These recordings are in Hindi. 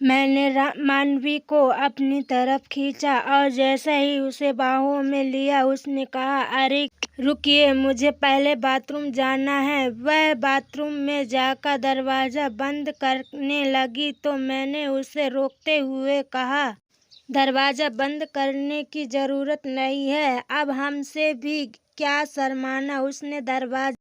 मैंने मानवी को अपनी तरफ खींचा और जैसे ही उसे बाहों में लिया उसने कहा, अरे रुकिए, मुझे पहले बाथरूम जाना है। वह बाथरूम में जाकर दरवाज़ा बंद करने लगी तो मैंने उसे रोकते हुए कहा, दरवाज़ा बंद करने की ज़रूरत नहीं है, अब हमसे भी क्या शर्माना। उसने दरवाज़ा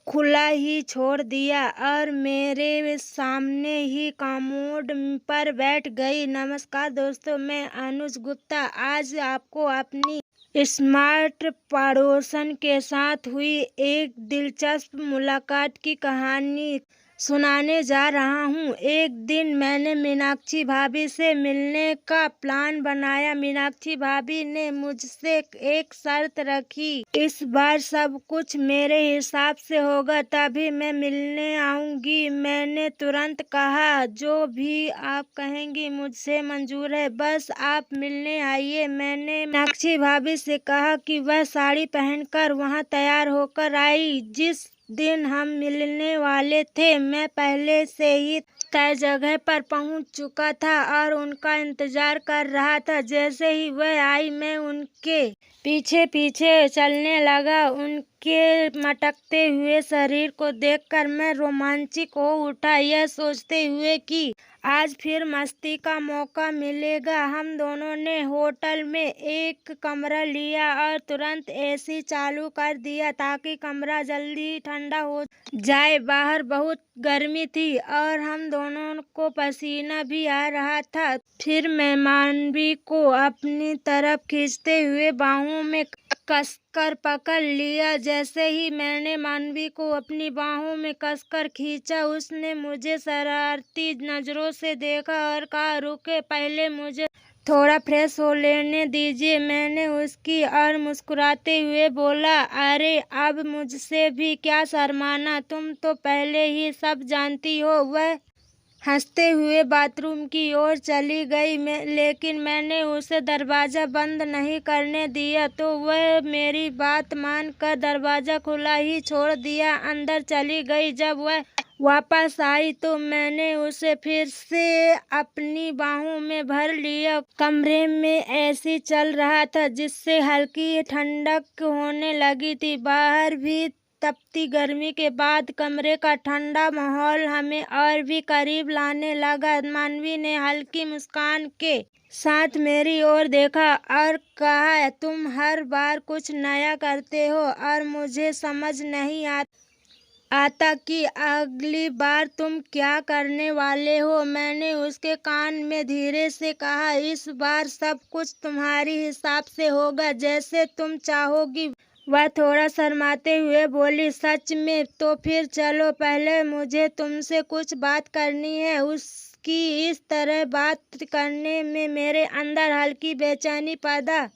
खुला ही छोड़ दिया और मेरे सामने ही कमोड पर बैठ गई। नमस्कार दोस्तों, मैं अनुज गुप्ता आज आपको अपनी स्मार्ट पड़ोसन के साथ हुई एक दिलचस्प मुलाकात की कहानी सुनाने जा रहा हूँ। एक दिन मैंने मीनाक्षी भाभी से मिलने का प्लान बनाया। मीनाक्षी भाभी ने मुझसे एक शर्त रखी, इस बार सब कुछ मेरे हिसाब से होगा तभी मैं मिलने आऊंगी। मैंने तुरंत कहा, जो भी आप कहेंगी मुझसे मंजूर है, बस आप मिलने आइए। मैंने मीनाक्षी भाभी से कहा कि वह साड़ी पहनकर वहाँ तैयार होकर आई। जिस दिन हम मिलने वाले थे मैं पहले से ही तय जगह पर पहुंच चुका था और उनका इंतजार कर रहा था। जैसे ही वह आई मैं उनके पीछे पीछे चलने लगा। उनके मटकते हुए शरीर को देखकर मैं रोमांचित हो उठा, यह सोचते हुए कि आज फिर मस्ती का मौका मिलेगा। हम दोनों ने होटल में एक कमरा लिया और तुरंत एसी चालू कर दिया ताकि कमरा जल्दी ठंडा हो जाए। बाहर बहुत गर्मी थी और हम दोनों को पसीना भी आ रहा था। फिर मैं मानवी को अपनी तरफ खींचते हुए बाहों में कसकर पकड़ लिया। जैसे ही मैंने मानवी को अपनी बाहों में कसकर खींचा, उसने मुझे शरारती नजरों से देखा और कहा, रुके, पहले मुझे थोड़ा फ्रेश हो लेने दीजिए। मैंने उसकी ओर मुस्कुराते हुए बोला, अरे अब मुझसे भी क्या शर्माना, तुम तो पहले ही सब जानती हो। वह हंसते हुए बाथरूम की ओर चली गई, लेकिन मैंने उसे दरवाज़ा बंद नहीं करने दिया तो वह मेरी बात मानकर दरवाज़ा खुला ही छोड़ दिया अंदर चली गई। जब वह वापस आई तो मैंने उसे फिर से अपनी बाहों में भर लिया। कमरे में एसी चल रहा था जिससे हल्की ठंडक होने लगी थी। बाहर भी तपती गर्मी के बाद कमरे का ठंडा माहौल हमें और भी करीब लाने लगा। मानवी ने हल्की मुस्कान के साथ मेरी ओर देखा और कहा, तुम हर बार कुछ नया करते हो और मुझे समझ नहीं आता कि अगली बार तुम क्या करने वाले हो। मैंने उसके कान में धीरे से कहा, इस बार सब कुछ तुम्हारी हिसाब से होगा, जैसे तुम चाहोगी। वह थोड़ा शर्माते हुए बोली, सच में? तो फिर चलो, पहले मुझे तुमसे कुछ बात करनी है। उसकी इस तरह बात करने में मेरे अंदर हल्की बेचैनी पैदा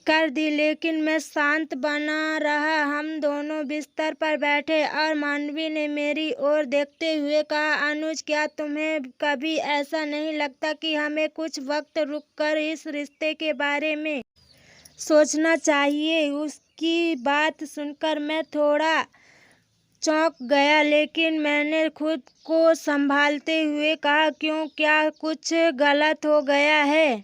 कर दी, लेकिन मैं शांत बना रहा। हम दोनों बिस्तर पर बैठे और मानवी ने मेरी ओर देखते हुए कहा, अनुज, क्या तुम्हें कभी ऐसा नहीं लगता कि हमें कुछ वक्त रुककर इस रिश्ते के बारे में सोचना चाहिए? उसकी बात सुनकर मैं थोड़ा चौंक गया, लेकिन मैंने खुद को संभालते हुए कहा, क्यों, क्या कुछ गलत हो गया है?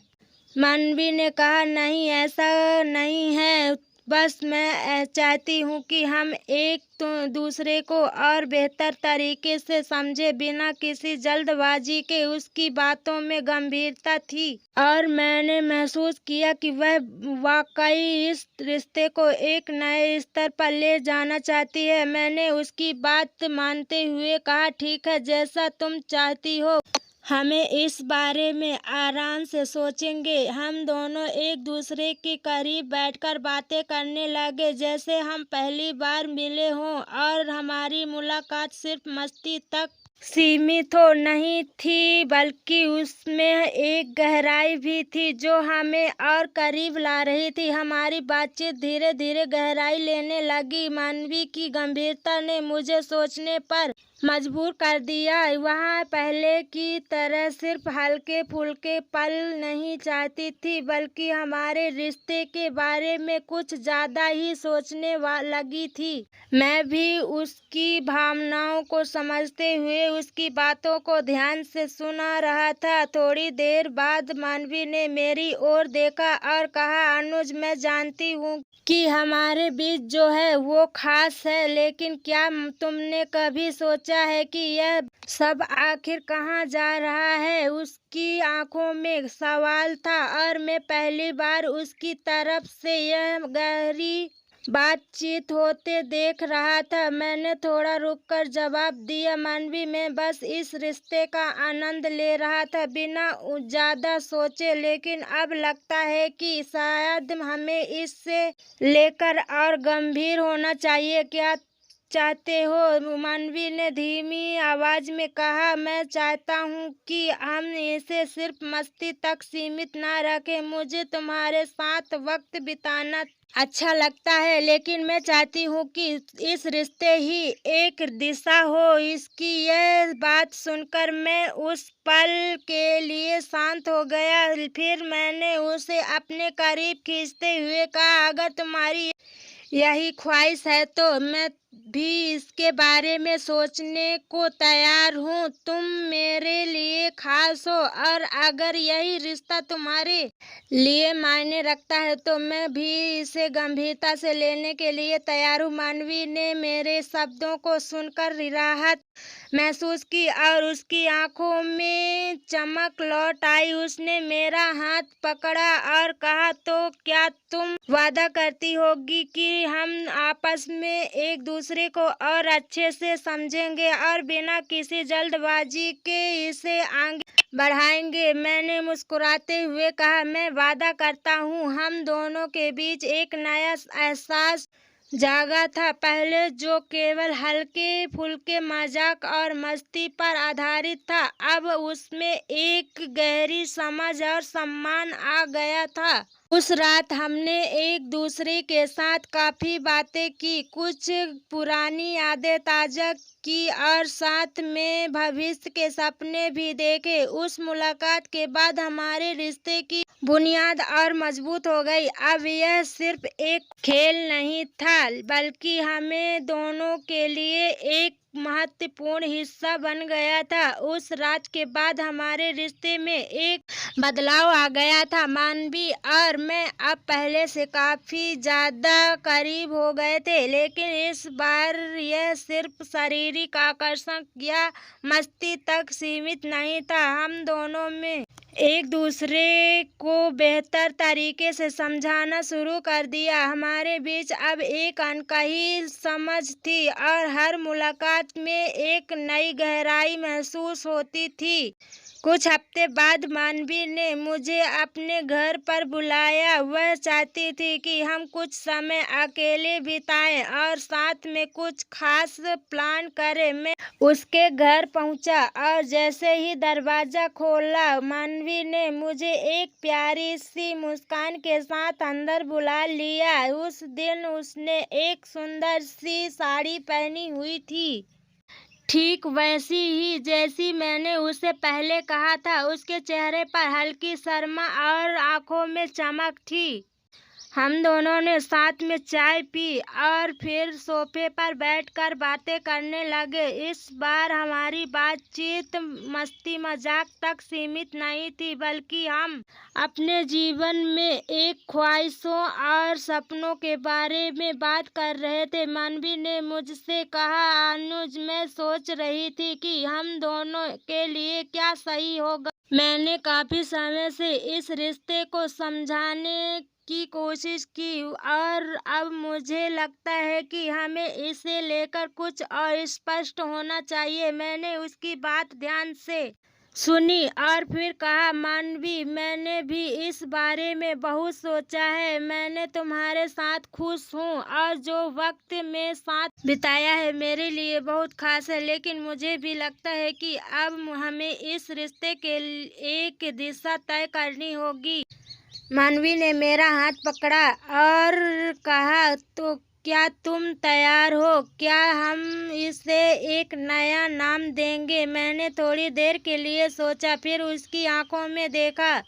मानवी ने कहा, नहीं, ऐसा नहीं है, बस मैं चाहती हूँ कि हम एक दूसरे को और बेहतर तरीके से समझे, बिना किसी जल्दबाजी के। उसकी बातों में गंभीरता थी और मैंने महसूस किया कि वह वाकई इस रिश्ते को एक नए स्तर पर ले जाना चाहती है। मैंने उसकी बात मानते हुए कहा, ठीक है, जैसा तुम चाहती हो, हमें इस बारे में आराम से सोचेंगे। हम दोनों एक दूसरे के करीब बैठकर बातें करने लगे जैसे हम पहली बार मिले हों और हमारी मुलाकात सिर्फ मस्ती तक सीमित हो नहीं थी, बल्कि उसमें एक गहराई भी थी जो हमें और करीब ला रही थी। हमारी बातचीत धीरे धीरे गहराई लेने लगी। मानवी की गंभीरता ने मुझे सोचने पर मजबूर कर दिया। वह पहले की तरह सिर्फ हल्के फुल्के पल नहीं चाहती थी, बल्कि हमारे रिश्ते के बारे में कुछ ज्यादा ही सोचने लगी थी। मैं भी उसकी भावनाओं को समझते हुए उसकी बातों को ध्यान से सुना रहा था। थोड़ी देर बाद मानवी ने मेरी ओर देखा और कहा, अनुज, मैं जानती हूँ कि हमारे बीच जो है वो खास है, लेकिन क्या तुमने कभी सोचा है कि यह सब आखिर कहाँ जा रहा है? उसकी आंखों में सवाल था और मैं पहली बार उसकी तरफ से यह गहरी बातचीत होते देख रहा था। मैंने थोड़ा रुककर जवाब दिया, मानवी, मैं बस इस रिश्ते का आनंद ले रहा था, बिना ज्यादा सोचे, लेकिन अब लगता है कि शायद हमें इससे लेकर और गंभीर होना चाहिए। क्या चाहते हो? मानवी ने धीमी आवाज में कहा, मैं चाहता हूँ कि हम इसे सिर्फ मस्ती तक सीमित न रखें। मुझे तुम्हारे साथ वक्त बिताना अच्छा लगता है, लेकिन मैं चाहती हूँ कि इस रिश्ते ही एक दिशा हो। इसकी यह बात सुनकर मैं उस पल के लिए शांत हो गया। फिर मैंने उसे अपने करीब खींचते हुए कहा, अगर तुम्हारी यही ख्वाहिश है तो मैं भी इसके बारे में सोचने को तैयार हूँ। तुम मेरे लिए खास हो और अगर यही रिश्ता तुम्हारे लिए मायने रखता है तो मैं भी इसे गंभीरता से लेने के लिए तैयार हूँ। मानवी ने मेरे शब्दों को सुनकर राहत महसूस की और उसकी आंखों में चमक लौट आई। उसने मेरा हाथ पकड़ा और कहा, तो क्या तुम वादा करती होगी कि हम आपस में एक दूसरे को और अच्छे से समझेंगे और बिना किसी जल्दबाजी के इसे आगे बढ़ाएंगे? मैंने मुस्कुराते हुए कहा, मैं वादा करता हूँ। हम दोनों के बीच एक नया एहसास जागा था। पहले जो केवल हल्के फुल्के मजाक और मस्ती पर आधारित था, अब उसमें एक गहरी समझ और सम्मान आ गया था। उस रात हमने एक दूसरे के साथ काफी बातें की, कुछ पुरानी यादें ताजा की और साथ में भविष्य के सपने भी देखे। उस मुलाकात के बाद हमारे रिश्ते की बुनियाद और मजबूत हो गई। अब यह सिर्फ एक खेल नहीं था, बल्कि हमें दोनों के लिए एक महत्वपूर्ण हिस्सा बन गया था। उस रात के बाद हमारे रिश्ते में एक बदलाव आ गया था। मानवी और मैं अब पहले से काफी ज्यादा करीब हो गए थे, लेकिन इस बार यह सिर्फ शारीरिक आकर्षण या मस्ती तक सीमित नहीं था। हम दोनों में एक दूसरे को बेहतर तरीके से समझाना शुरू कर दिया। हमारे बीच अब एक अनकही समझ थी और हर मुलाकात में एक नई गहराई महसूस होती थी। कुछ हफ्ते बाद मानवी ने मुझे अपने घर पर बुलाया। वह चाहती थी कि हम कुछ समय अकेले बिताएं और साथ में कुछ खास प्लान करें। मैं उसके घर पहुंचा और जैसे ही दरवाजा खोला, मानवी ने मुझे एक प्यारी सी मुस्कान के साथ अंदर बुला लिया। उस दिन उसने एक सुंदर सी साड़ी पहनी हुई थी, ठीक वैसी ही जैसी मैंने उसे पहले कहा था। उसके चेहरे पर हल्की शर्मा और आंखों में चमक थी। हम दोनों ने साथ में चाय पी और फिर सोफे पर बैठकर बातें करने लगे। इस बार हमारी बातचीत मस्ती मजाक तक सीमित नहीं थी, बल्कि हम अपने जीवन में एक ख्वाहिशों और सपनों के बारे में बात कर रहे थे। मानवी ने मुझसे कहा, अनुज, मैं सोच रही थी कि हम दोनों के लिए क्या सही होगा। मैंने काफी समय से इस रिश्ते को समझाने की कोशिश की और अब मुझे लगता है कि हमें इसे लेकर कुछ और स्पष्ट होना चाहिए। मैंने उसकी बात ध्यान से सुनी और फिर कहा, मानवी, मैंने भी इस बारे में बहुत सोचा है। मैंने तुम्हारे साथ खुश हूँ और जो वक्त में साथ बिताया है मेरे लिए बहुत खास है, लेकिन मुझे भी लगता है कि अब हमें इस रिश्ते के एक दिशा तय करनी होगी। मानवी ने मेरा हाथ पकड़ा और कहा, तो क्या तुम तैयार हो? क्या हम इसे एक नया नाम देंगे? मैंने थोड़ी देर के लिए सोचा, फिर उसकी आंखों में देखा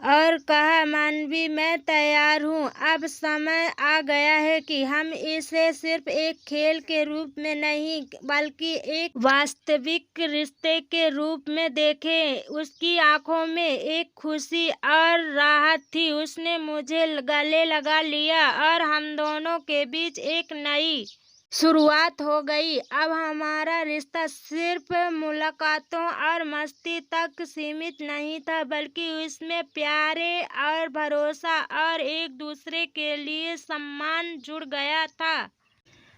और कहा, मानवी, मैं तैयार हूँ। अब समय आ गया है कि हम इसे सिर्फ एक खेल के रूप में नहीं, बल्कि एक वास्तविक रिश्ते के रूप में देखें। उसकी आंखों में एक खुशी और राहत थी। उसने मुझे गले लगा लिया और हम दोनों के बीच एक नई शुरुआत हो गई। अब हमारा रिश्ता सिर्फ मुलाकातों और मस्ती तक सीमित नहीं था, बल्कि उसमें प्यारे और भरोसा और एक दूसरे के लिए सम्मान जुड़ गया था।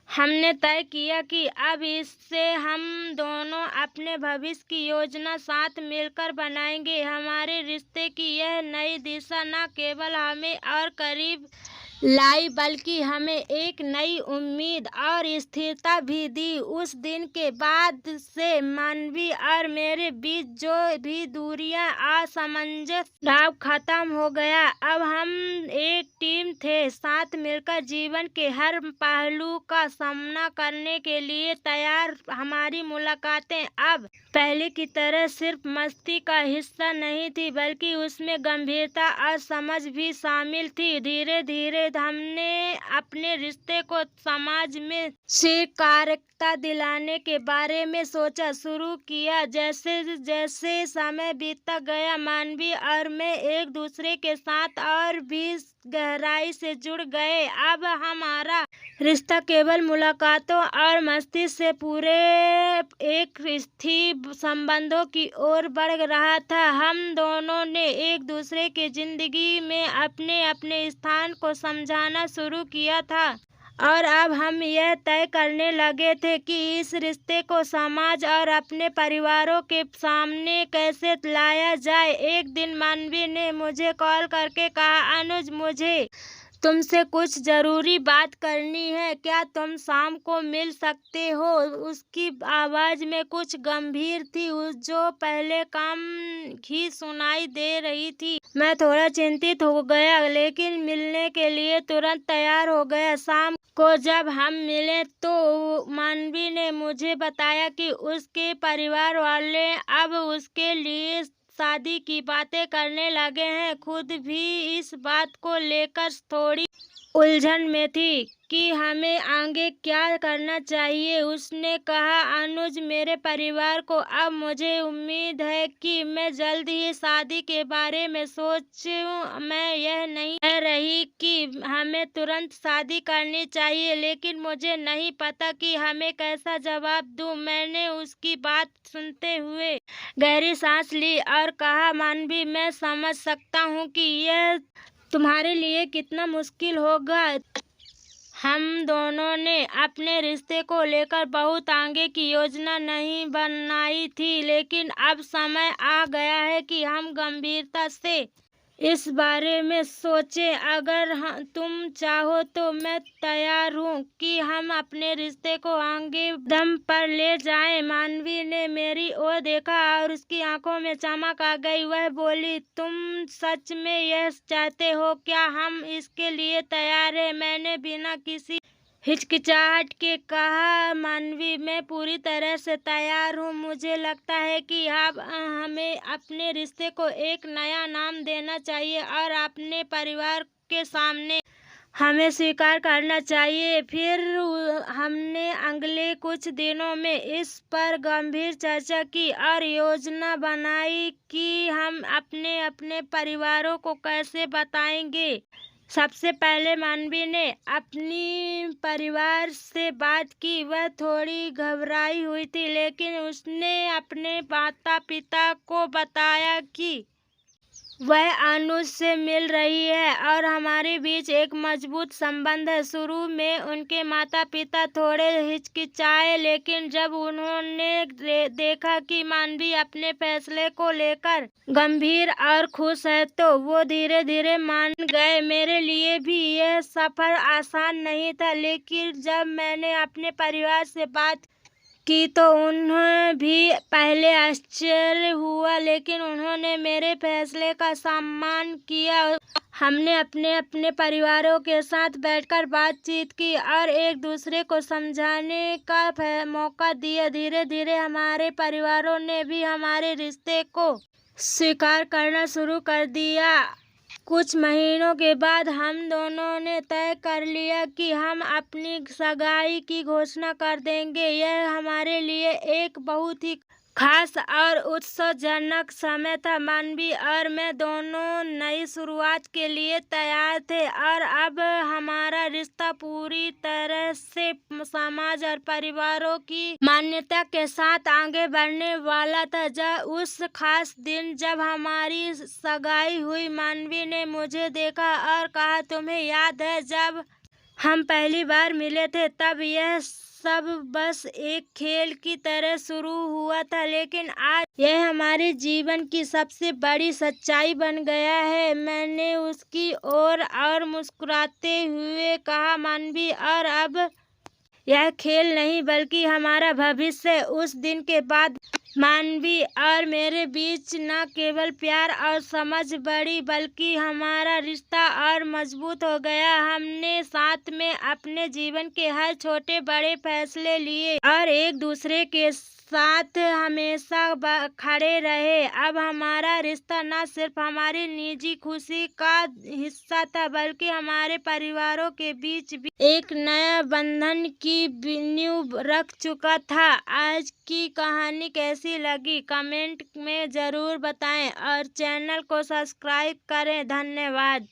हमने तय किया कि अब इससे हम दोनों अपने भविष्य की योजना साथ मिलकर बनाएंगे। हमारे रिश्ते की यह नई दिशा न केवल हमें और करीब लाई, बल्कि हमें एक नई उम्मीद और स्थिरता भी दी। उस दिन के बाद से मानवी और मेरे बीच जो भी दूरियां, असमंजस भाव खत्म हो गया। अब हम एक टीम थे, साथ मिलकर जीवन के हर पहलू का सामना करने के लिए तैयार। हमारी मुलाकातें अब पहले की तरह सिर्फ मस्ती का हिस्सा नहीं थी, बल्कि उसमें गंभीरता और समझ भी शामिल थी। धीरे धीरे हमने अपने रिश्ते को समाज में स्वीकार्यता दिलाने के बारे में सोचा शुरू किया। जैसे जैसे समय बीतता गया, मानवी और मैं एक दूसरे के साथ और भी गहराई से जुड़ गए। अब हमारा रिश्ता केवल मुलाकातों और मस्ती से पूरे एक स्थिर संबंधों की ओर बढ़ रहा था। हम दोनों ने एक दूसरे की जिंदगी में अपने अपने स्थान को समझाना शुरू किया था और अब हम यह तय करने लगे थे कि इस रिश्ते को समाज और अपने परिवारों के सामने कैसे लाया जाए। एक दिन मानवी ने मुझे कॉल करके कहा, अनुज, मुझे तुमसे कुछ जरूरी बात करनी है। क्या तुम शाम को मिल सकते हो? उसकी आवाज में कुछ गंभीर थी, जो पहले काम ही सुनाई दे रही थी। मैं थोड़ा चिंतित हो गया, लेकिन मिलने के लिए तुरंत तैयार हो गया। शाम को जब हम मिले तो मानवी ने मुझे बताया कि उसके परिवार वाले अब उसके लिए शादी की बातें करने लगे हैं। खुद भी इस बात को लेकर थोड़ी उलझन में थी कि हमें आगे क्या करना चाहिए। उसने कहा, अनुज, मेरे परिवार को अब मुझे उम्मीद है कि मैं जल्द ही शादी के बारे में सोचूं। मैं यह नहीं कह रही कि हमें तुरंत शादी करनी चाहिए, लेकिन मुझे नहीं पता कि हमें कैसा जवाब दूं। मैंने उसकी बात सुनते हुए गहरी सांस ली और कहा, मानवी, मैं समझ सकता हूँ कि यह तुम्हारे लिए कितना मुश्किल होगा। हम दोनों ने अपने रिश्ते को लेकर बहुत आगे की योजना नहीं बनाई थी, लेकिन अब समय आ गया है कि हम गंभीरता से इस बारे में सोचें। अगर तुम चाहो तो मैं तैयार हूँ कि हम अपने रिश्ते को आगे दम पर ले जाएं। मानवी ने मेरी ओर देखा और उसकी आंखों में चमक आ गई। वह बोली, तुम सच में यह चाहते हो? क्या हम इसके लिए तैयार हैं? मैंने बिना किसी हिचकिचाहट के कहा, मानवी, मैं पूरी तरह से तैयार हूँ। मुझे लगता है कि अब हमें अपने रिश्ते को एक नया नाम देना चाहिए और अपने परिवार के सामने हमें स्वीकार करना चाहिए। फिर हमने अगले कुछ दिनों में इस पर गंभीर चर्चा की और योजना बनाई कि हम अपने अपने परिवारों को कैसे बताएंगे। सबसे पहले मानवी ने अपनी परिवार से बात की। वह थोड़ी घबराई हुई थी, लेकिन उसने अपने माता पिता को बताया कि वह अनुज से मिल रही है और हमारे बीच एक मजबूत संबंध है। शुरू में उनके माता पिता थोड़े हिचकिचाए, लेकिन जब उन्होंने देखा कि मानवी अपने फैसले को लेकर गंभीर और खुश है, तो वो धीरे धीरे मान गए। मेरे लिए भी यह सफर आसान नहीं था, लेकिन जब मैंने अपने परिवार से बात की तो उन्हें भी पहले आश्चर्य हुआ, लेकिन उन्होंने मेरे फैसले का सम्मान किया। हमने अपने अपने परिवारों के साथ बैठकर बातचीत की और एक दूसरे को समझाने का मौका दिया। धीरे धीरे हमारे परिवारों ने भी हमारे रिश्ते को स्वीकार करना शुरू कर दिया। कुछ महीनों के बाद हम दोनों ने तय कर लिया कि हम अपनी सगाई की घोषणा कर देंगे। यह हमारे लिए एक बहुत ही खास और उत्साहजनक समय था। मानवी और मैं दोनों नई शुरुआत के लिए तैयार थे और अब हमारा रिश्ता पूरी तरह से समाज और परिवारों की मान्यता के साथ आगे बढ़ने वाला था। जब उस खास दिन जब हमारी सगाई हुई, मानवी ने मुझे देखा और कहा, तुम्हें याद है जब हम पहली बार मिले थे? तब यह सब बस एक खेल की तरह शुरू हुआ था, लेकिन आज यह हमारे जीवन की सबसे बड़ी सच्चाई बन गया है। मैंने उसकी ओर और मुस्कुराते हुए कहा, मानवी, और अब यह खेल नहीं बल्कि हमारा भविष्य। उस दिन के बाद मानवी और मेरे बीच न केवल प्यार और समझ बढ़ी, बल्कि हमारा रिश्ता और मजबूत हो गया। हमने साथ में अपने जीवन के हर छोटे बड़े फैसले लिए और एक दूसरे के साथ हमेशा खड़े रहे। अब हमारा रिश्ता न सिर्फ हमारी निजी खुशी का हिस्सा था, बल्कि हमारे परिवारों के बीच भी एक नया बंधन की नींव रख चुका था। आज की कहानी कैसी लगी कमेंट में जरूर बताएं और चैनल को सब्सक्राइब करें। धन्यवाद।